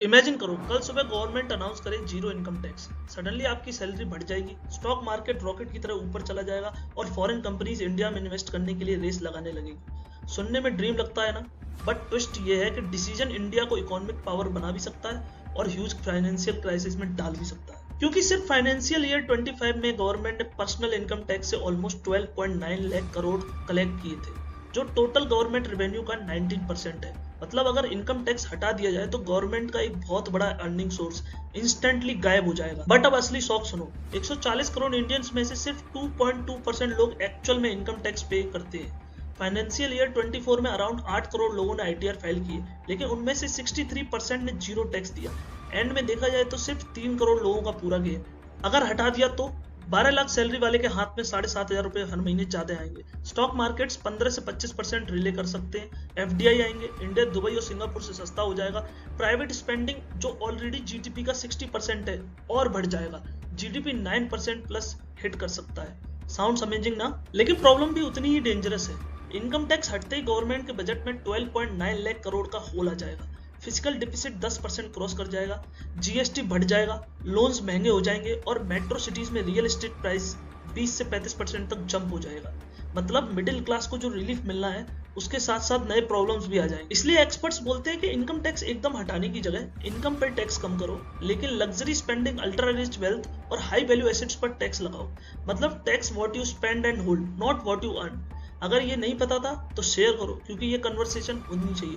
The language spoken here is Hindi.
इमेजिन करो कल सुबह गवर्नमेंट अनाउंस करे जीरो इनकम टैक्स। सडनली आपकी सैलरी बढ़ जाएगी, स्टॉक मार्केट रॉकेट की तरह ऊपर चला जाएगा और फॉरेन कंपनीज इंडिया में इन्वेस्ट करने के लिए रेस लगाने लगेगी। सुनने में ड्रीम लगता है ना, बट ट्विस्ट ये है कि डिसीजन इंडिया को इकोनॉमिक पावर बना भी सकता है और ह्यूज फाइनेंशियल क्राइसिस में डाल भी सकता है। क्योंकि सिर्फ फाइनेंशियल ईयर 25 में गवर्नमेंट ने पर्सनल इनकम टैक्स से ऑलमोस्ट 12.9 लाख करोड़ कलेक्ट किए थे, जो टोटल गवर्नमेंट रेवेन्यू का 19% है। मतलब अगर इनकम टैक्स हटा दिया जाए तो गवर्नमेंट का एक बहुत बड़ा अर्निंग सोर्स इंस्टेंटली गायब हो जाएगा। बट अब असली शौक सुनो, 140 करोड़ इंडियंस में से सिर्फ 2.2% लोग एक्चुअल में इनकम टैक्स पे करते हैं। फाइनेंशियल ईयर 24 में अराउंड 8 करोड़ लोगों ने आईटीआर फाइल किए, लेकिन उनमें से 63% ने जीरो टैक्स दिया। एंड में देखा जाए तो सिर्फ 3 करोड़ लोगों का पूरा गेम। अगर हटा दिया तो 12 लाख सैलरी वाले के हाथ में 7,500 रुपए हर महीने ज्यादा आएंगे। स्टॉक मार्केट्स 15 से 25% रिले कर सकते हैं। एफडीआई आएंगे, इंडिया दुबई और सिंगापुर से सस्ता हो जाएगा। प्राइवेट स्पेंडिंग जो ऑलरेडी जीडीपी का 60% है और बढ़ जाएगा। जीडीपी 9% प्लस हिट कर सकता है। साउंड्स अमेजिंग ना? लेकिन प्रॉब्लम भी उतनी ही डेंजरस है। इनकम टैक्स हटते ही गवर्नमेंट के बजट में 12.9 लाख करोड़ का होल आ जाएगा। फिजिकल डिफिसिट 10% क्रॉस कर जाएगा, जीएसटी बढ़ जाएगा, लोन्स महंगे हो जाएंगे और मेट्रो सिटीज में रियल एस्टेट प्राइस 20 से 35% तक जंप हो जाएगा। मतलब मिडिल क्लास को जो रिलीफ मिलना है उसके साथ साथ नए प्रॉब्लम्स भी आ जाएंगे। इसलिए एक्सपर्ट्स बोलते हैं कि इनकम टैक्स एकदम हटाने की जगह इनकम पर टैक्स कम करो, लेकिन luxury spending, ultra rich wealth और हाई वैल्यू एसेट्स पर टैक्स लगाओ। मतलब tax what you spend and hold, not what you earn. अगर ये नहीं पता था तो शेयर करो, क्योंकि ये कन्वर्सेशन होनी चाहिए।